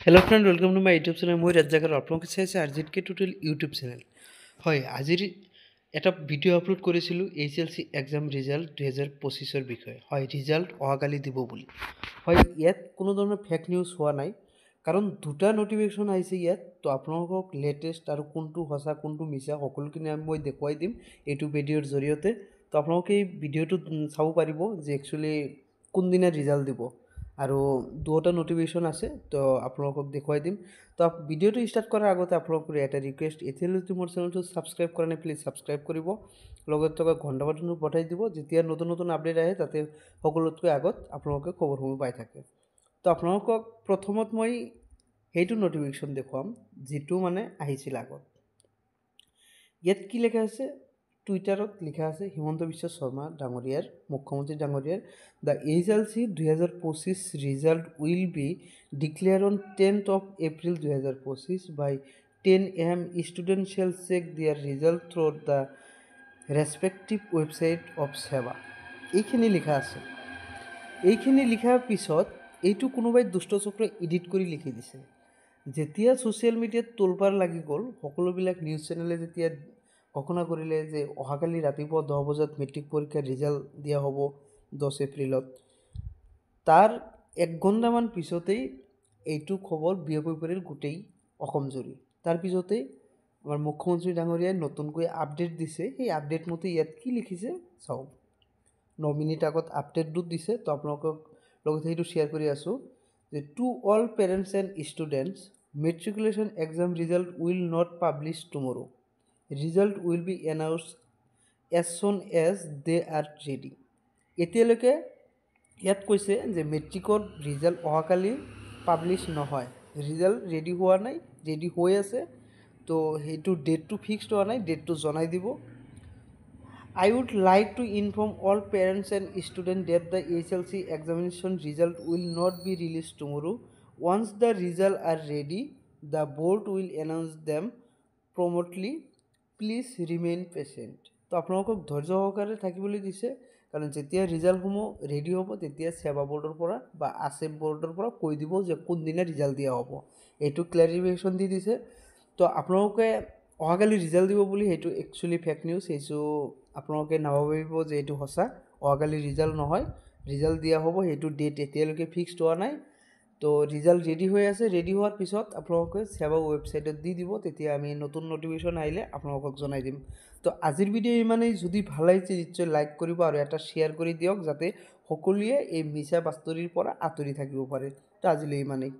Hello' friend, welcome to my YouTube channel. মই ৰাজ্জাকাৰ আপোনালোকে চাইছে RZK টিউটৰিয়েল ইউটিউব চেনেল। হয়, আজিৰ এটা ভিডিঅ' আপলোড কৰিছিলোঁ HLC এক্সাম ৰিজাল্ট 2025ৰ বিষয়ে। হয়, ৰিজাল্ট অহাকালি দিব বুলি। হয়, ইয়াত কোনো ধৰণৰ ফেক নিউজ হোৱা নাই, কাৰণ দুটা নটিফিকেশ্যন আহিছে ইয়াত। তো আপোনালোকক লেটেষ্ট আৰু কোনটো সঁচা কোনটো মিছা সকলোখিনি মই দেখুৱাই দিম এইটো ভিডিঅ'ৰ জৰিয়তে। তো আপোনালোকে এই ভিডিঅ'টোত চাব পাৰিব যে একচুৱেলি কোনদিনা ৰিজাল্ট দিব, আৰু দুটা নটিফিকেশ্যন আছে। তো আপোনালোকক দেখুৱাই দিম। তো ভিডিঅ'টো ষ্টাৰ্ট কৰাৰ আগতে আপোনালোকৰ এটা ৰিকুৱেষ্ট, এতিয়ালৈকে মোৰ চেনেলটো ছাবস্ক্ৰাইব কৰা নাই, প্লিজ ছাবস্ক্ৰাইব কৰিব, লগত থকা ঘণ্টা বাটনটো বজাই দিব, যেতিয়া নতুন নতুন আপডেট আহে তাতে সকলোতকৈ আগত আপোনালোকে খবৰসমূহ পাই থাকে। তো আপোনালোকক প্ৰথমত মই সেইটো নটিফিকেশ্যন দেখুৱাম যিটো মানে আহিছিল আগত। ইয়াত কি লিখা আছে, টুইটাৰত লিখা আছে, হিমন্ত বিশ্ব শৰ্মা ডাঙৰীয়াৰ, মুখ্যমন্ত্ৰী ডাঙৰীয়াৰ, the HLC 2025 result will B declare on 10th of April 2025 by 10 AM students shall check their result through the respective website of SEBA। এইখিনি লিখা আছে। এইখিনি লিখাৰ পিছত এইটো কোনোবাই দুষ্টচক্ৰই এডিট কৰি লিখি দিছে। যেতিয়া ছ'চিয়েল মিডিয়াত তোলপাৰ লাগি গ'ল, সকলোবিলাক নিউজ চেনেলে যেতিয়া ঘোষণা কৰিলে যে অহাকালি ৰাতিপুৱা 10 বজাত মেট্ৰিক পৰীক্ষাৰ ৰিজাল্ট দিয়া হ'ব 10 এপ্ৰিলত, তাৰ 1 ঘণ্টামান পিছতেই এইটো খবৰ বিয়পি পৰিল গোটেই অসম জুৰি। তাৰপিছতেই আমাৰ মুখ্যমন্ত্ৰী ডাঙৰীয়াই নতুনকৈ আপডেট দিছে। সেই আপডেট মতে ইয়াত কি লিখিছে চাওক। 9 মিনিট আগত আপডেটটো দিছে, তো আপোনালোকক লগত সেইটো শ্বেয়াৰ কৰি আছোঁ যে to all parents and students, matriculation exam result will not publish tomorrow. Result will be announce as soon as they are ready. এতিয়ালৈকে ইয়াত কৈছে যে মেট্ৰিকৰ ৰিজাল্ট অহাকালি পাব্লিছ নহয়, ৰিজাল্ট ৰেডি হোৱা নাই, ৰেডি হৈ আছে। তো সেইটো ডেটটো ফিক্সড হোৱা নাই, ডেটটো জনাই দিব। I would like to inform all parents and students that the HLC examination result will not be released tomorrow. Once the results are ready, the board will announce them promptly. Please remain patient। তো আপোনালোকক ধৈৰ্য সহকাৰে থাকিবলৈ দিছে, কাৰণ যেতিয়া ৰিজাল্টসমূহ ready হ'ব তেতিয়া সেৱা বৰ্ডৰ পৰা বা ASEP বৰ্ডৰ পৰা কৈ দিব যে কোনদিনা ৰিজাল্ট দিয়া হ'ব। এইটো ক্লেৰিফিকেশ্যন দি দিছে। তো আপোনালোকে অহাকালি ৰিজাল্ট দিব বুলি, সেইটো একচুৱেলি ফেক নিউজ। সেইটো আপোনালোকে নাভাবিব যে এইটো সঁচা। অহাকালি ৰিজাল্ট নহয়, ৰিজাল্ট দিয়া হ'ব। সেইটো ডেট এতিয়ালৈকে ফিক্সড হোৱা নাই। তো ৰিজাল্ট ৰেডি হৈ আছে। ৰেডি হোৱাৰ পিছত আপোনালোকে সেৱা ৱেবছাইটত দি দিব, তেতিয়া আমি নতুন নটিফিকেশ্যন আহিলে আপোনালোকক জনাই দিম। তো আজিৰ ভিডিঅ' ইমানেই। যদি ভাল লাগিছে নিশ্চয় লাইক কৰিব আৰু এটা শ্বেয়াৰ কৰি দিয়ক, যাতে সকলোৱে এই মিছা বাতৰিৰ পৰা আঁতৰি থাকিব পাৰে। তো আজিলৈ ইমানেই।